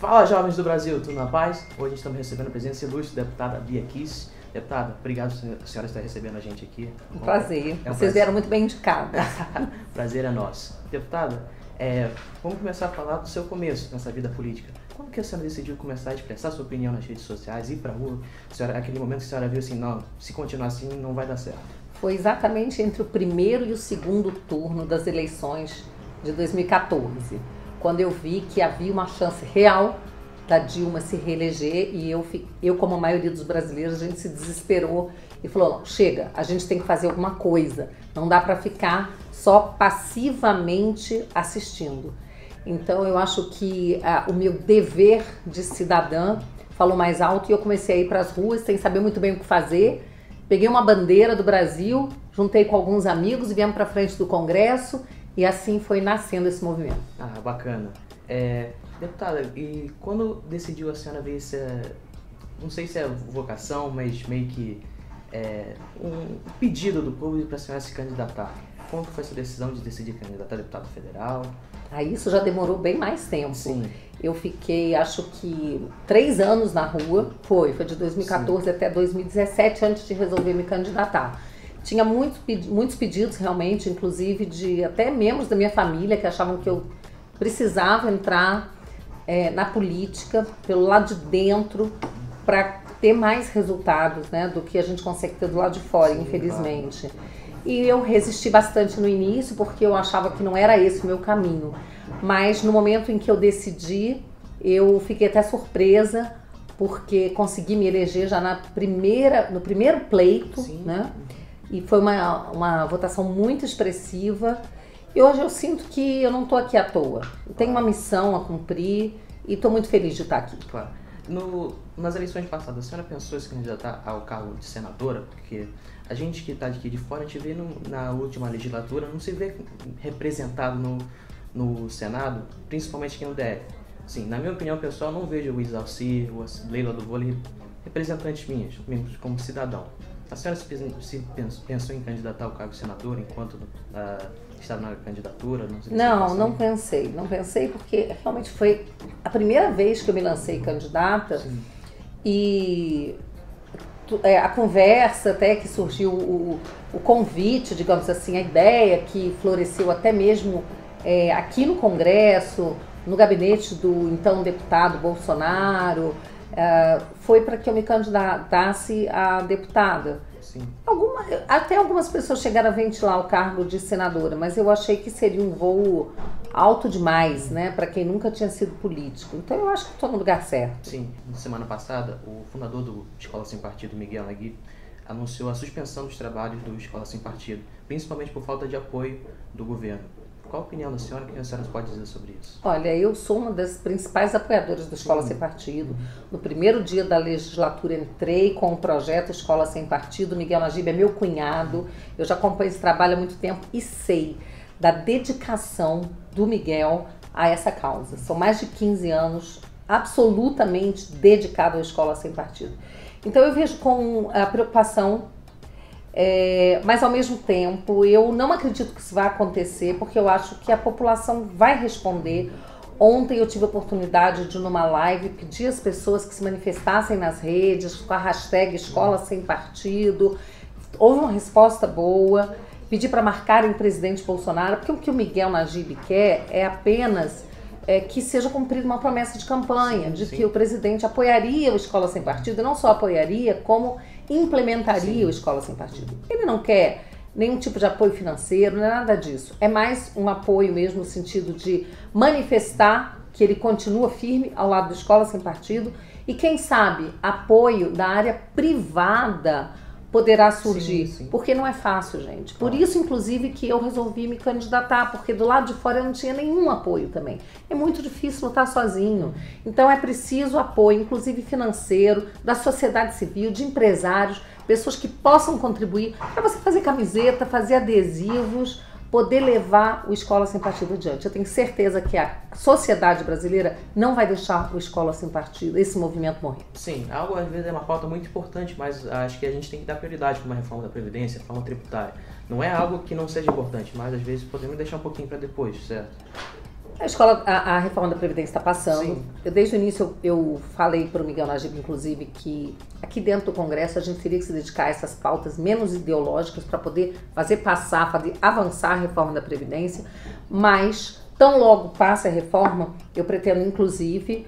Fala, jovens do Brasil, tudo na paz? Hoje estamos recebendo a presença ilustre da deputada Bia Kicis. Deputada, obrigado a senhora estar recebendo a gente aqui. Um prazer. Vocês vieram muito bem indicados. Prazer é nosso. Deputada, vamos começar a falar do seu começo nessa vida política. Quando que a senhora decidiu começar a expressar sua opinião nas redes sociais, ir pra rua? Aquele momento que a senhora viu assim, não, se continuar assim não vai dar certo. Foi exatamente entre o primeiro e o segundo turno das eleições de 2014, quando eu vi que havia uma chance real da Dilma se reeleger e eu, como a maioria dos brasileiros, a gente se desesperou e falou, não, chega, a gente tem que fazer alguma coisa, não dá para ficar só passivamente assistindo. Então eu acho que o meu dever de cidadã falou mais alto e eu comecei a ir para as ruas sem saber muito bem o que fazer. Peguei uma bandeira do Brasil, juntei com alguns amigos e viemos para frente do Congresso e assim foi nascendo esse movimento. Ah, bacana. Deputada, e quando decidiu a senhora ver não sei se é vocação, mas meio que um pedido do público para a senhora se candidatar? Como foi essa decisão de decidir candidatar a deputado federal? Isso já demorou bem mais tempo. Sim. Eu fiquei, acho que 3 anos na rua, foi de 2014 até 2017, antes de resolver me candidatar. Tinha muitos pedidos realmente, inclusive de até membros da minha família que achavam que eu precisava entrar na política, pelo lado de dentro, para ter mais resultados, né, do que a gente consegue ter do lado de fora, sim, infelizmente. Claro. E eu resisti bastante no início, porque eu achava que não era esse o meu caminho. Mas no momento em que eu decidi, eu fiquei até surpresa, porque consegui me eleger já no primeiro pleito, sim, né? E foi uma votação muito expressiva. E hoje eu sinto que eu não estou aqui à toa. Eu tenho uma missão a cumprir e estou muito feliz de estar aqui. Claro. Nas eleições passadas, a senhora pensou em se candidatar ao cargo de senadora? Porque a gente que está aqui de fora, a gente vê na última legislatura, não se vê representado no Senado, principalmente aqui no DF. Assim, na minha opinião pessoal, não vejo o Isalci, a Leila do Vôlei, representantes minhas, como cidadão. A senhora pensou em candidatar ao cargo de senadora enquanto estava na candidatura? Não pensei porque realmente foi a primeira vez que eu me lancei candidata. Sim. E a conversa até que surgiu o convite, digamos assim, a ideia que floresceu até mesmo aqui no Congresso, no gabinete do então deputado Bolsonaro, foi para que eu me candidatasse a deputada. Sim. Até algumas pessoas chegaram a ventilar o cargo de senadora, mas eu achei que seria um voo alto demais, né, para quem nunca tinha sido político. Então eu acho que estou no lugar certo. Sim, na semana passada, o fundador do Escola Sem Partido, Miguel Nagui, anunciou a suspensão dos trabalhos do Escola Sem Partido, principalmente por falta de apoio do governo. Qual a opinião da senhora? O que a senhora pode dizer sobre isso? Olha, eu sou uma das principais apoiadoras do Escola Sem Partido. No primeiro dia da legislatura entrei com o projeto Escola Sem Partido. Miguel Nagui é meu cunhado. Eu já acompanho esse trabalho há muito tempo e sei da dedicação do Miguel a essa causa. São mais de 15 anos absolutamente dedicado à Escola Sem Partido. Então eu vejo com a preocupação, mas ao mesmo tempo eu não acredito que isso vai acontecer, porque eu acho que a população vai responder. Ontem eu tive a oportunidade de, numa live, pedir às pessoas que se manifestassem nas redes com a hashtag Escola Sem Partido. Houve uma resposta boa. Pedi para marcarem o presidente Bolsonaro, porque o que o Miguel Nagui quer é apenas que seja cumprida uma promessa de campanha, sim, de que o presidente apoiaria o Escola Sem Partido, e não só apoiaria, como implementaria, sim, o Escola Sem Partido. Ele não quer nenhum tipo de apoio financeiro, não é nada disso. É mais um apoio mesmo no sentido de manifestar que ele continua firme ao lado do Escola Sem Partido e, quem sabe, apoio da área privada poderá surgir, sim, sim. Porque não é fácil, gente. Por isso, inclusive, que eu resolvi me candidatar, porque do lado de fora eu não tinha nenhum apoio também. É muito difícil lutar sozinho. Então é preciso apoio, inclusive financeiro, da sociedade civil, de empresários, pessoas que possam contribuir para você fazer camiseta, fazer adesivos, poder levar o Escola Sem Partido adiante. Eu tenho certeza que a sociedade brasileira não vai deixar o Escola Sem Partido, esse movimento morrer. Sim, algo às vezes é uma pauta muito importante, mas acho que a gente tem que dar prioridade para uma reforma da Previdência, reforma tributária. Não é algo que não seja importante, mas às vezes podemos deixar um pouquinho para depois, certo? A reforma da Previdência está passando. Desde o início eu falei para o Miguel Najib, inclusive, que aqui dentro do Congresso a gente teria que se dedicar a essas pautas menos ideológicas para poder fazer passar, fazer avançar a reforma da Previdência, mas tão logo passe a reforma, eu pretendo, inclusive,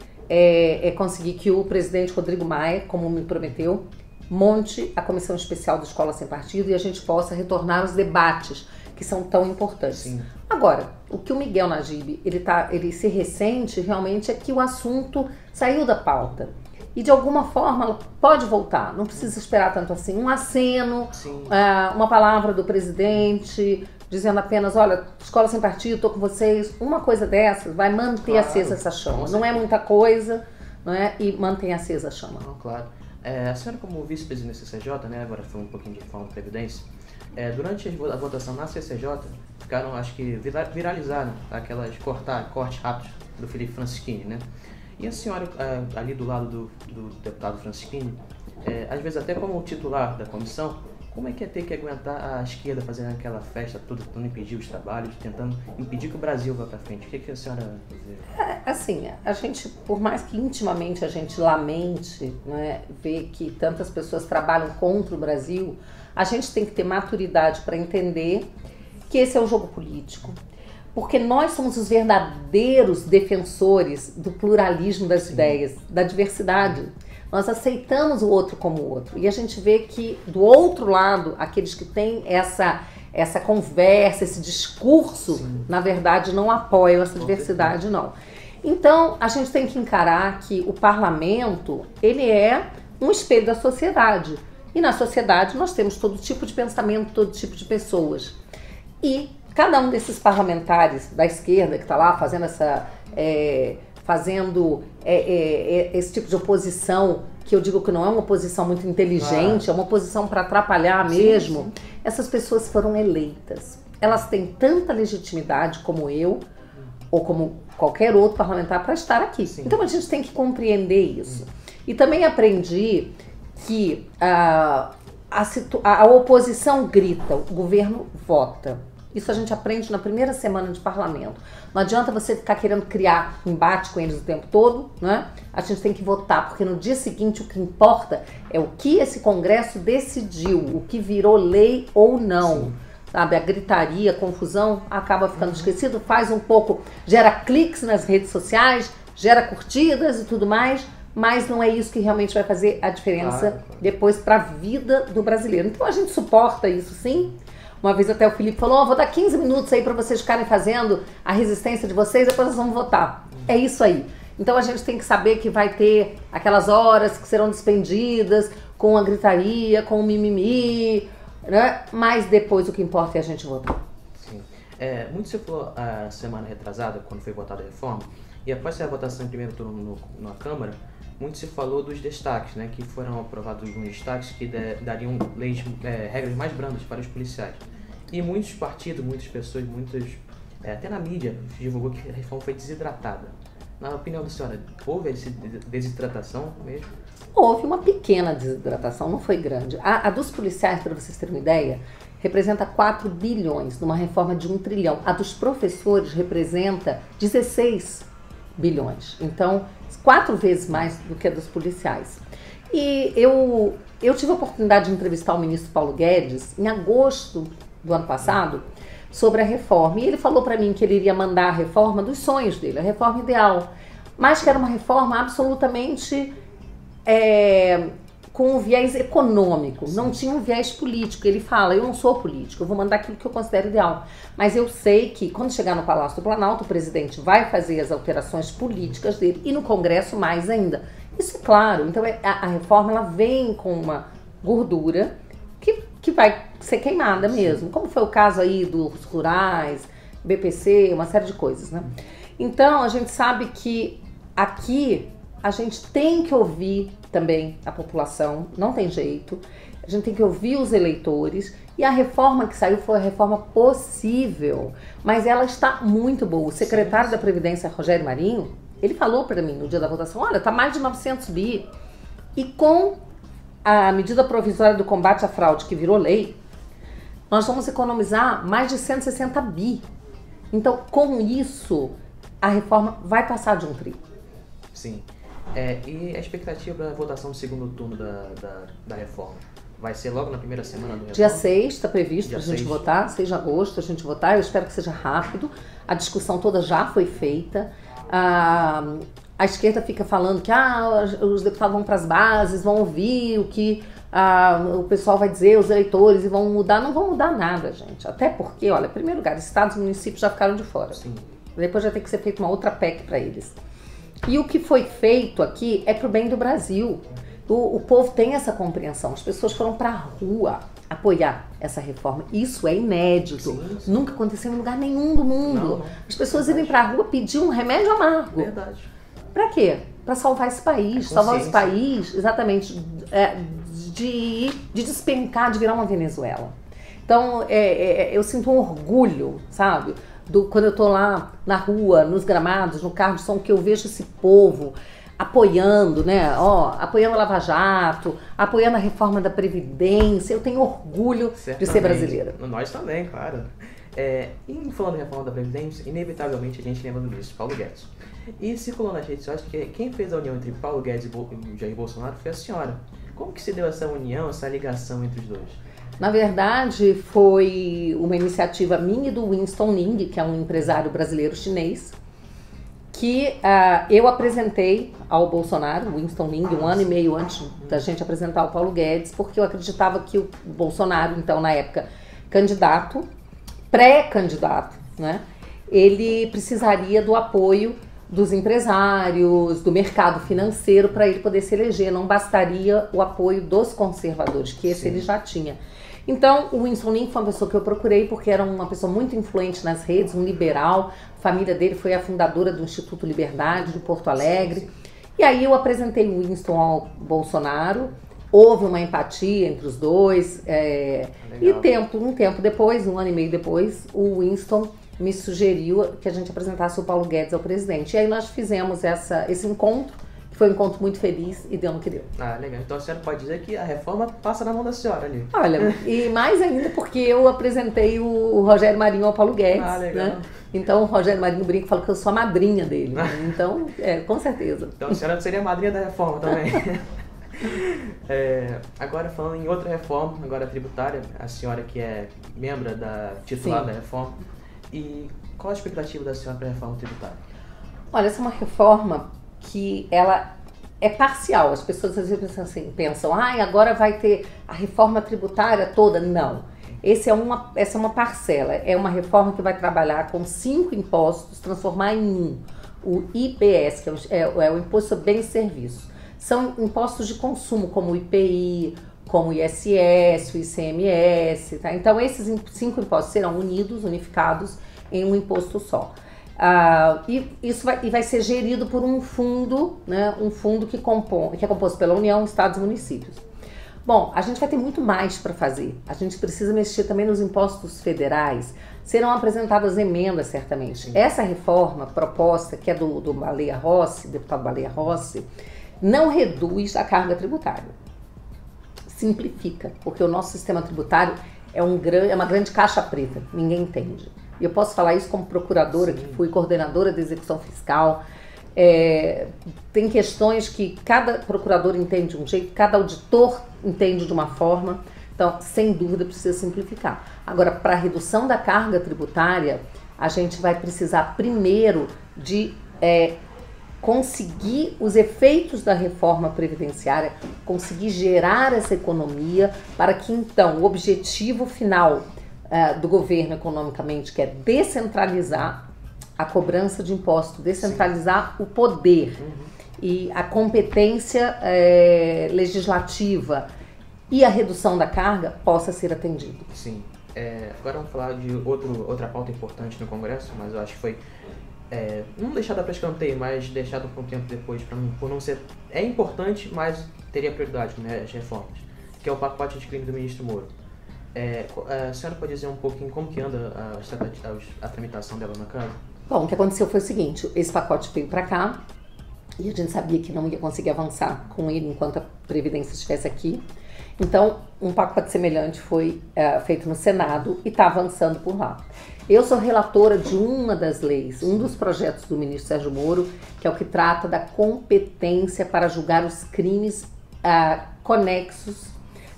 conseguir que o presidente Rodrigo Maia, como me prometeu, monte a Comissão Especial da Escola Sem Partido e a gente possa retornar aos debates que são tão importantes. Sim. Agora, o que o Miguel Najib, ele se ressente realmente é que o assunto saiu da pauta. E de alguma forma ela pode voltar, não precisa esperar tanto assim. Um aceno, uma palavra do presidente, dizendo apenas, olha, Escola Sem Partido, estou com vocês. Uma coisa dessas vai manter acesa essa chama. Não é muita coisa, não é? E mantém acesa a chama. Não, claro. A senhora, como vice-presidente da CCJ, né, agora foi um pouquinho de reforma da Previdência, durante a votação na CCJ, ficaram, acho que viralizaram aquelas cortes rápidos do Felipe Francischini, né? E a senhora, ali do lado do deputado Francischini, às vezes até como titular da comissão, como é que é ter que aguentar a esquerda fazendo aquela festa, tentando impedir os trabalhos, tentando impedir que o Brasil vá para frente? O que a senhora dizer? Assim, a gente, por mais que intimamente a gente lamente, né, ver que tantas pessoas trabalham contra o Brasil, a gente tem que ter maturidade para entender que esse é um jogo político. Porque nós somos os verdadeiros defensores do pluralismo das ideias, da diversidade. Nós aceitamos o outro como o outro. E a gente vê que, do outro lado, aqueles que têm essa conversa, esse discurso, na verdade, não apoiam essa diversidade, não. Então, a gente tem que encarar que o parlamento, ele é um espelho da sociedade. E na sociedade nós temos todo tipo de pensamento, todo tipo de pessoas. E cada um desses parlamentares da esquerda que está lá fazendo esse tipo de oposição, que eu digo que não é uma oposição muito inteligente, é uma oposição para atrapalhar mesmo, essas pessoas foram eleitas. Elas têm tanta legitimidade como eu, ou como qualquer outro parlamentar, para estar aqui. Então a gente tem que compreender isso. E também aprendi que a oposição grita, o governo vota. Isso a gente aprende na primeira semana de parlamento. Não adianta você ficar querendo criar embate com eles o tempo todo, né? A gente tem que votar, porque no dia seguinte o que importa é o que esse Congresso decidiu, o que virou lei ou não. Sabe? A gritaria, a confusão acaba ficando esquecido, faz um pouco, gera cliques nas redes sociais, gera curtidas e tudo mais, mas não é isso que realmente vai fazer a diferença depois para a vida do brasileiro. Então a gente suporta isso, sim. Uma vez até o Felipe falou, vou dar 15 minutos aí para vocês ficarem fazendo a resistência de vocês, depois nós vamos votar. É isso aí. Então a gente tem que saber que vai ter aquelas horas que serão despendidas com a gritaria, com o mimimi, né? Mas depois o que importa é a gente votar. Sim. Muito se falou a semana retrasada, quando foi votada a reforma, e após a votação em primeiro turno na Câmara, muito se falou dos destaques, né, que foram aprovados alguns destaques que dariam regras mais brandas para os policiais. E muitos partidos, muitas pessoas, até na mídia, divulgou que a reforma foi desidratada. Na opinião da senhora, houve essa desidratação mesmo? Houve uma pequena desidratação, não foi grande. A dos policiais, para vocês terem uma ideia, representa 4 bilhões, numa reforma de 1 trilhão. A dos professores representa 16 bilhões. Então, 4 vezes mais do que a dos policiais. E eu tive a oportunidade de entrevistar o ministro Paulo Guedes em agosto do ano passado sobre a reforma. E ele falou para mim que ele iria mandar a reforma dos sonhos dele, a reforma ideal. Mas que era uma reforma absolutamente com um viés econômico, não tinha um viés político. Ele fala, eu não sou político, eu vou mandar aquilo que eu considero ideal. Mas eu sei que quando chegar no Palácio do Planalto, o presidente vai fazer as alterações políticas dele e no Congresso mais ainda. Isso é claro. Então a reforma ela vem com uma gordura que vai ser queimada mesmo, como foi o caso aí dos rurais, BPC, uma série de coisas, né? Então a gente sabe que aqui a gente tem que ouvir também a população, não tem jeito, a gente tem que ouvir os eleitores, e a reforma que saiu foi a reforma possível, mas ela está muito boa. O secretário da Previdência, Rogério Marinho, ele falou para mim no dia da votação, olha, tá mais de 900 bi, e com a medida provisória do combate à fraude que virou lei, nós vamos economizar mais de 160 bi. Então, com isso, a reforma vai passar de um tri. Sim. E a expectativa da votação do segundo turno da reforma? Vai ser logo na primeira semana do reforma? Dia 6 está previsto para a gente 6. votar, 6 de agosto a gente votar. Eu espero que seja rápido. A discussão toda já foi feita. A esquerda fica falando que os deputados vão para as bases, vão ouvir o que o pessoal vai dizer, os eleitores, e vão mudar. Não vão mudar nada, gente. Até porque, olha, em primeiro lugar, estados e municípios já ficaram de fora. Sim. Depois já tem que ser feita uma outra PEC para eles. E o que foi feito aqui é para o bem do Brasil. O povo tem essa compreensão. As pessoas foram para a rua apoiar essa reforma. Isso é inédito. Sim. Nunca aconteceu em lugar nenhum do mundo. Não. As pessoas irem para a rua pedir um remédio amargo. Verdade. Para quê? Para salvar esse país. Salvar esse país, exatamente, de despencar, de virar uma Venezuela. Então, eu sinto um orgulho, sabe? Quando eu tô lá na rua, nos gramados, no carro de som, que eu vejo esse povo apoiando, né? Apoiando a Lava Jato, apoiando a reforma da Previdência. Eu tenho orgulho de ser brasileira. Nós também, claro. E falando em reforma da Previdência, inevitavelmente a gente lembra do ministro Paulo Guedes. E circulou nas redes sociais que quem fez a união entre Paulo Guedes e Jair Bolsonaro foi a senhora. Como que se deu essa união, essa ligação entre os dois? Na verdade, foi uma iniciativa minha e do Winston Ling, que é um empresário brasileiro chinês, que eu apresentei ao Bolsonaro, o Winston Ling, um ano e meio antes da gente apresentar o Paulo Guedes, porque eu acreditava que o Bolsonaro, então, na época, pré-candidato, né, ele precisaria do apoio dos empresários, do mercado financeiro para ele poder se eleger. Não bastaria o apoio dos conservadores, que esse ele já tinha. Então, o Winston Ling foi uma pessoa que eu procurei porque era uma pessoa muito influente nas redes, um liberal. A família dele foi a fundadora do Instituto Liberdade, de Porto Alegre. E aí eu apresentei o Winston ao Bolsonaro. Houve uma empatia entre os dois. E um tempo depois, um ano e meio depois, o Winston me sugeriu que a gente apresentasse o Paulo Guedes ao presidente. E aí nós fizemos esse encontro, que foi um encontro muito feliz e deu no que deu. Legal. Então a senhora pode dizer que a reforma passa na mão da senhora ali. Olha, e mais ainda porque eu apresentei o Rogério Marinho ao Paulo Guedes, né? Então o Rogério Marinho brinca e fala que eu sou a madrinha dele. Né? Então, com certeza. Então a senhora seria a madrinha da reforma também. Agora falando em outra reforma, agora tributária, a senhora que é membro titular da reforma, e qual a expectativa da senhora para a reforma tributária? Olha, essa é uma reforma que ela é parcial. As pessoas às vezes pensam agora vai ter a reforma tributária toda. Não. Essa é uma parcela. É uma reforma que vai trabalhar com 5 impostos, transformar em um. O IBS, que é o Imposto sobre Bens e Serviços. São impostos de consumo, como o IPI, como o ISS, o ICMS. Tá? Então, esses 5 impostos serão unificados em um imposto só. Isso vai ser gerido por um fundo, né, um fundo que é composto pela União, Estados e municípios. Bom, a gente vai ter muito mais para fazer. A gente precisa mexer também nos impostos federais. Serão apresentadas emendas, certamente. Sim. Essa reforma proposta, que é do Baleia Rossi, deputado Baleia Rossi, não reduz a carga tributária. Simplifica, porque o nosso sistema tributário é uma grande caixa preta, ninguém entende. E eu posso falar isso como procuradora, que fui coordenadora de execução fiscal. Tem questões que cada procurador entende de um jeito, cada auditor entende de uma forma. Então, sem dúvida, precisa simplificar. Agora, para a redução da carga tributária, a gente vai precisar primeiro de conseguir os efeitos da reforma previdenciária, conseguir gerar essa economia para que, então, o objetivo final do governo economicamente, que é descentralizar a cobrança de imposto, descentralizar o poder e a competência legislativa e a redução da carga possa ser atendido. Sim. Agora vamos falar de outra pauta importante no Congresso, mas eu acho que foi não deixada para escanteio, mas deixada por um tempo depois, por não ser... É importante, mas teria prioridade, né, as reformas, que é o pacote de crime do ministro Moro. A senhora pode dizer um pouquinho como que anda a tramitação dela na casa? Bom, o que aconteceu foi o seguinte, esse pacote veio para cá e a gente sabia que não ia conseguir avançar com ele enquanto a Previdência estivesse aqui. Então, um pacote semelhante foi feito no Senado e está avançando por lá. Eu sou relatora de uma das leis, um dos projetos do ministro Sérgio Moro, que é o que trata da competência para julgar os crimes conexos,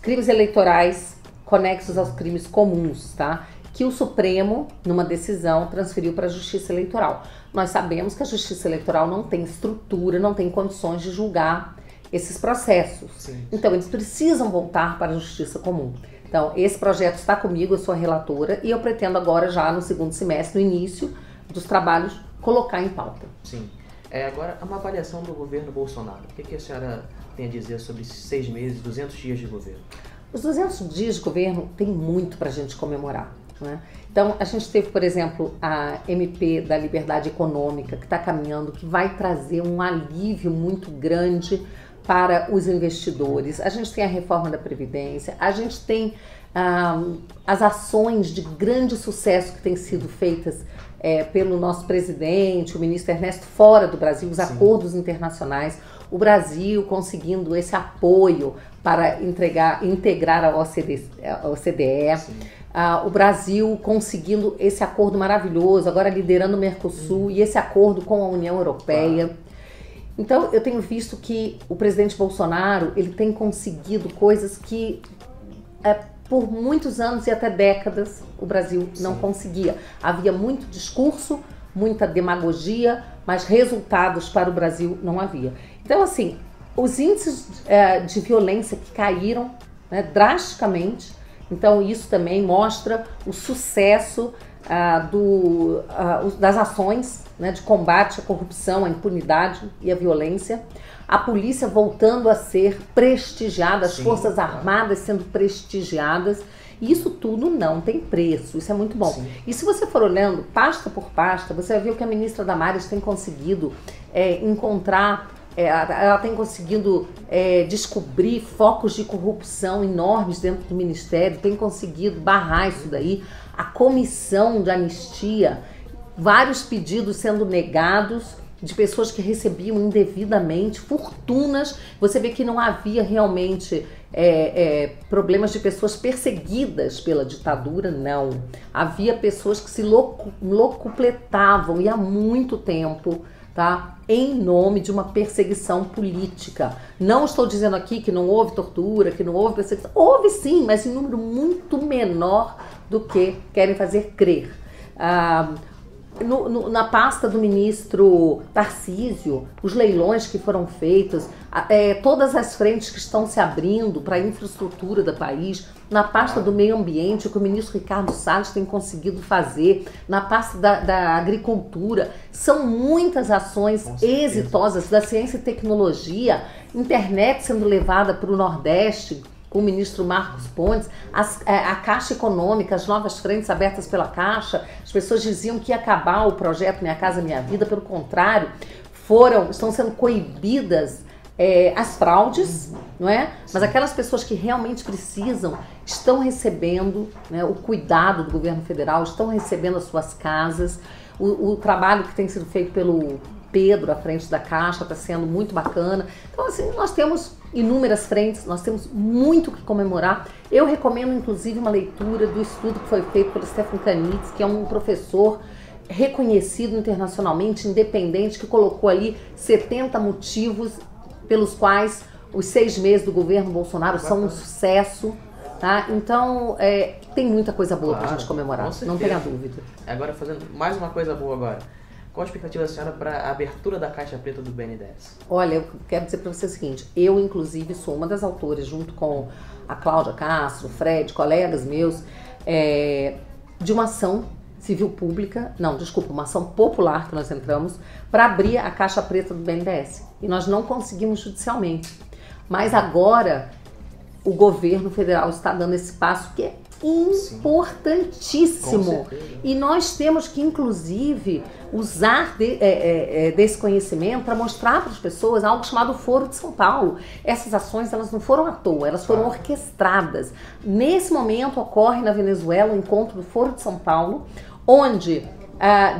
crimes eleitorais conexos aos crimes comuns, tá? Que o Supremo, numa decisão, transferiu para a Justiça Eleitoral. Nós sabemos que a Justiça Eleitoral não tem estrutura, não tem condições de julgar esses processos. Sim. Então, eles precisam voltar para a Justiça Comum. Então, esse projeto está comigo, eu sou a relatora, e eu pretendo agora, já no segundo semestre, no início dos trabalhos, colocar em pauta. Sim. Agora, uma avaliação do governo Bolsonaro. O que a senhora tem a dizer sobre esses 6 meses, 200 dias de governo? Os 200 dias de governo tem muito para a gente comemorar, né? Então, a gente teve, por exemplo, a MP da Liberdade Econômica, que está caminhando, que vai trazer um alívio muito grande para os investidores. A gente tem a reforma da Previdência, a gente tem as ações de grande sucesso que têm sido feitas pelo nosso presidente, o ministro Ernesto, fora do Brasil, os acordos internacionais, o Brasil conseguindo esse apoio para integrar a OCDE, o Brasil conseguindo esse acordo maravilhoso, agora liderando o Mercosul e esse acordo com a União Europeia. Claro. Então, eu tenho visto que o presidente Bolsonaro, ele tem conseguido coisas que, por muitos anos e até décadas, o Brasil não conseguia. Havia muito discurso, muita demagogia, mas resultados para o Brasil não havia. Então, assim, os índices de violência que caíram, né, drasticamente, então isso também mostra o sucesso das ações, né, de combate à corrupção, à impunidade e à violência, a polícia voltando a ser prestigiada, as Forças Armadas sendo prestigiadas, e isso tudo não tem preço, isso é muito bom. Sim. E se você for olhando pasta por pasta, você vai ver o que a ministra Damares tem conseguido encontrar, ela tem conseguido descobrir focos de corrupção enormes dentro do Ministério, tem conseguido barrar isso daí. A comissão de anistia, vários pedidos sendo negados de pessoas que recebiam indevidamente fortunas. Você vê que não havia realmente problemas de pessoas perseguidas pela ditadura, não. Havia pessoas que se locupletavam, e há muito tempo, tá? Em nome de uma perseguição política. Não estou dizendo aqui que não houve tortura, que não houve perseguição. Houve sim, mas em número muito menor do que querem fazer crer. Na pasta do ministro Tarcísio, os leilões que foram feitos, todas as frentes que estão se abrindo para a infraestrutura do país, na pasta do meio ambiente, o que o ministro Ricardo Salles tem conseguido fazer, na pasta da agricultura, são muitas ações exitosas da ciência e tecnologia, internet sendo levada para o Nordeste, com o ministro Marcos Pontes, a Caixa Econômica, as novas frentes abertas pela Caixa. As pessoas diziam que ia acabar o projeto Minha Casa Minha Vida, pelo contrário, estão sendo coibidas as fraudes, não é? Mas aquelas pessoas que realmente precisam estão recebendo, né, o cuidado do governo federal, estão recebendo as suas casas. O trabalho que tem sido feito pelo Pedro à frente da Caixa está sendo muito bacana. Então, assim, nós temos inúmeras frentes, nós temos muito que comemorar. Eu recomendo, inclusive, uma leitura do estudo que foi feito pelo Stefan Kanitz, que é um professor reconhecido internacionalmente, independente, que colocou ali 70 motivos pelos quais os 6 meses do governo Bolsonaro são um sucesso. Tá? Então, tem muita coisa boa para a gente comemorar, não tenha dúvida. Agora, fazendo mais uma coisa boa agora. Qual a expectativa da senhora para a abertura da Caixa Preta do BNDES? Olha, eu quero dizer para você o seguinte, eu inclusive sou uma das autoras, junto com a Cláudia Castro, o Fred, colegas meus, de uma ação civil pública, uma ação popular que nós entramos para abrir a Caixa Preta do BNDES. E nós não conseguimos judicialmente. Mas agora o governo federal está dando esse passo que é importantíssimo. E nós temos que, inclusive, usar desse conhecimento para mostrar para as pessoas algo chamado Foro de São Paulo. Essas ações, elas não foram à toa, elas foram orquestradas. Nesse momento ocorre na Venezuela o encontro do Foro de São Paulo, onde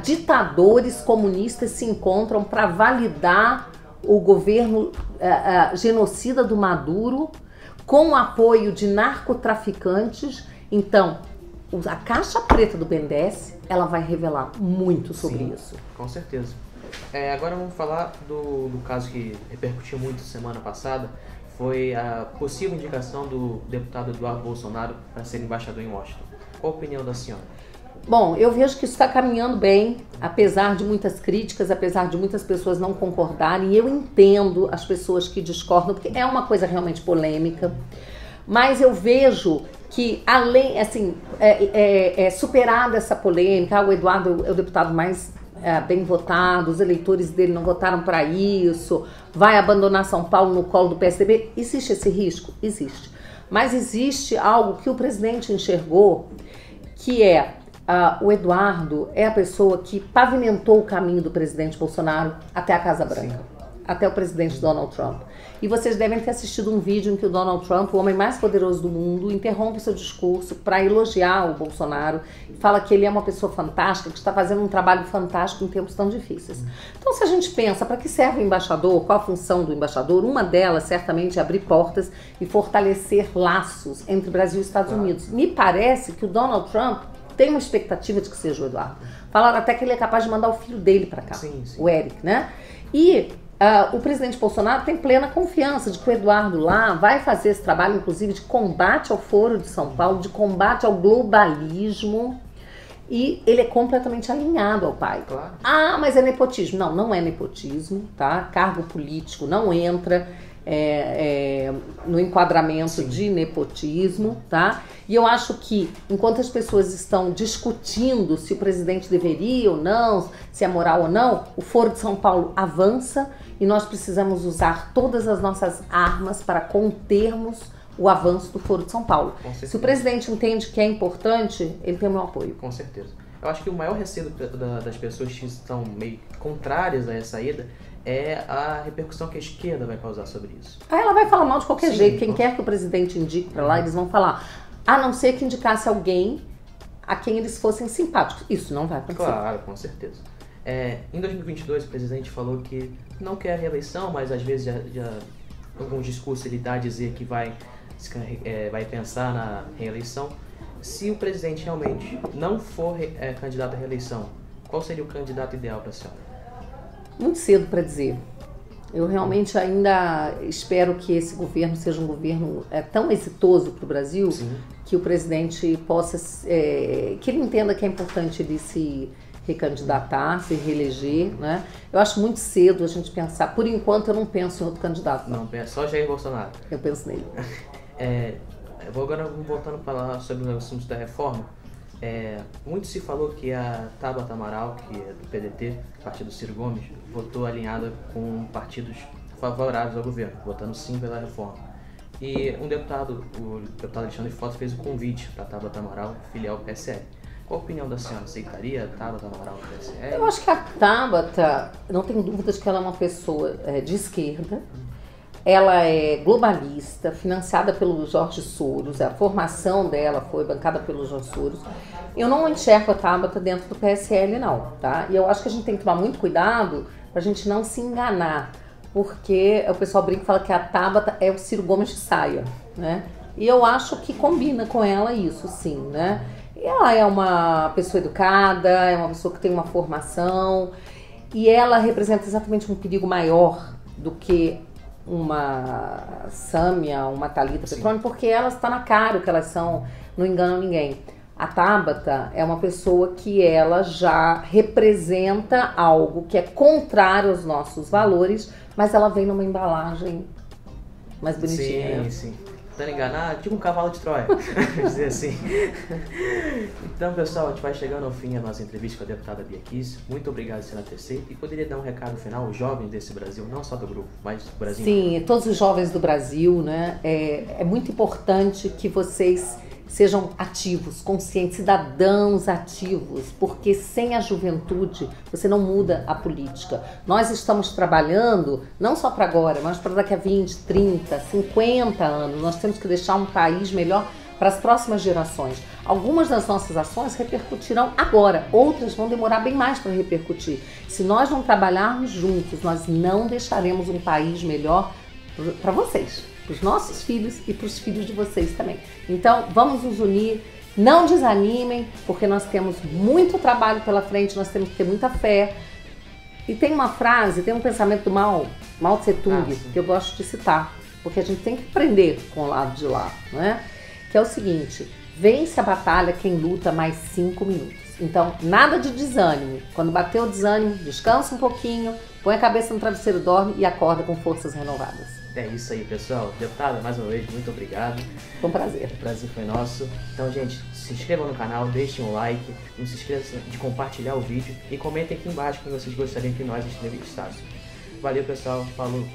ditadores comunistas se encontram para validar o governo genocida do Maduro com o apoio de narcotraficantes. Então, a caixa preta do BNDES, ela vai revelar muito sobre isso. Com certeza. Agora vamos falar do caso que repercutiu muito semana passada, foi a possível indicação do deputado Eduardo Bolsonaro para ser embaixador em Washington. Qual a opinião da senhora? Bom, eu vejo que isso está caminhando bem, apesar de muitas críticas, apesar de muitas pessoas não concordarem, e eu entendo as pessoas que discordam, porque é uma coisa realmente polêmica, mas eu vejo que, além, assim, superada essa polêmica, o Eduardo é o deputado mais bem votado, os eleitores dele não votaram para isso, vai abandonar São Paulo no colo do PSDB, existe esse risco? Existe. Mas existe algo que o presidente enxergou, que o Eduardo é a pessoa que pavimentou o caminho do presidente Bolsonaro até a Casa Branca, até o presidente Donald Trump. E vocês devem ter assistido um vídeo em que o Donald Trump, o homem mais poderoso do mundo, interrompe seu discurso para elogiar o Bolsonaro, fala que ele é uma pessoa fantástica, que está fazendo um trabalho fantástico em tempos tão difíceis. Então, se a gente pensa para que serve o embaixador, qual a função do embaixador, uma delas certamente é abrir portas e fortalecer laços entre Brasil e Estados Unidos. Me parece que o Donald Trump tem uma expectativa de que seja o Eduardo. Falaram até que ele é capaz de mandar o filho dele para cá, o Eric, né? E o presidente Bolsonaro tem plena confiança de que o Eduardo lá vai fazer esse trabalho, inclusive, de combate ao Foro de São Paulo, de combate ao globalismo, e ele é completamente alinhado ao pai. Claro. Ah, mas é nepotismo. Não, não é nepotismo, tá? Cargo político não entra no enquadramento de nepotismo, tá? E eu acho que, enquanto as pessoas estão discutindo se o presidente deveria ou não, se é moral ou não, o Foro de São Paulo avança e nós precisamos usar todas as nossas armas para contermos o avanço do Foro de São Paulo. Se o presidente entende que é importante, ele tem o meu apoio. Com certeza. Eu acho que o maior receio das pessoas que estão meio contrárias a essa ida é a repercussão que a esquerda vai causar sobre isso. Ela vai falar mal de qualquer jeito. Quem quer que o presidente indique para lá, eles vão falar. A não ser que indicasse alguém a quem eles fossem simpáticos. Isso não vai acontecer. Claro, com certeza. Em 2022, o presidente falou que não quer a reeleição, mas às vezes já alguns discursos ele dá a dizer que vai pensar na reeleição. Se o presidente realmente não for candidato à reeleição, qual seria o candidato ideal para a senhora? Muito cedo para dizer. Eu realmente ainda espero que esse governo seja um governo tão exitoso para o Brasil, que o presidente possa, que ele entenda que é importante ele se recandidatar, se reeleger, né? Eu acho muito cedo a gente pensar. Por enquanto eu não penso em outro candidato. Não, só Jair Bolsonaro. Eu penso nele. Agora voltando para falar sobre os assuntos da reforma. Muito se falou que a Tabata Amaral, que é do PDT, partido Ciro Gomes, votou alinhada com partidos favoráveis ao governo, votando sim pela reforma. E o deputado Alexandre Frota fez o convite para a Tabata Amaral filiar o PSL. Qual a opinião da senhora? Aceitaria a Tabata Amaral no PSL? Eu acho que a Tabata, não tenho dúvidas que ela é uma pessoa de esquerda. Ela é globalista, financiada pelo Jorge Soros, a formação dela foi bancada pelo Jorge Soros. Eu não enxergo a Tabata dentro do PSL, não, tá? E eu acho que a gente tem que tomar muito cuidado pra gente não se enganar, porque o pessoal brinca e fala que a Tabata é o Ciro Gomes de saia, né? E eu acho que combina com ela isso, sim, né? E ela é uma pessoa educada, é uma pessoa que tem uma formação, e ela representa exatamente um perigo maior do que uma Sâmia, uma Thalita Petroni, porque elas estão na cara o que elas são, não enganam ninguém. A Tabata é uma pessoa que ela já representa algo que é contrário aos nossos valores, mas ela vem numa embalagem mais bonitinha. Sim. Tentando enganar, tipo um cavalo de Troia, dizer assim. Então, pessoal, a gente vai chegando ao fim da nossa entrevista com a deputada Bia Kicis. Muito obrigado, senhora TC. E poderia dar um recado final aos jovens desse Brasil, não só do grupo, mas do Brasil? Sim, todos os jovens do Brasil, né? É muito importante que vocês sejam ativos, conscientes, cidadãos ativos, porque sem a juventude você não muda a política. Nós estamos trabalhando não só para agora, mas para daqui a 20, 30, 50 anos. Nós temos que deixar um país melhor para as próximas gerações. Algumas das nossas ações repercutirão agora, outras vão demorar bem mais para repercutir. Se nós não trabalharmos juntos, nós não deixaremos um país melhor para vocês, para os nossos filhos e para os filhos de vocês também. Então, vamos nos unir, não desanimem, porque nós temos muito trabalho pela frente, nós temos que ter muita fé. E tem uma frase, tem um pensamento do Mao Tse Tung, que eu gosto de citar, porque a gente tem que aprender com o lado de lá, não é? Que é o seguinte: vence a batalha quem luta mais 5 minutos. Então, nada de desânimo. Quando bater o desânimo, descansa um pouquinho, põe a cabeça no travesseiro, dorme e acorda com forças renovadas. É isso aí, pessoal. Deputada, mais uma vez, muito obrigado. Foi um prazer. O prazer foi nosso. Então, gente, se inscrevam no canal, deixem um like, não se esqueçam de compartilhar o vídeo e comentem aqui embaixo quem vocês gostariam que nós entrevistássemos. Valeu, pessoal. Falou.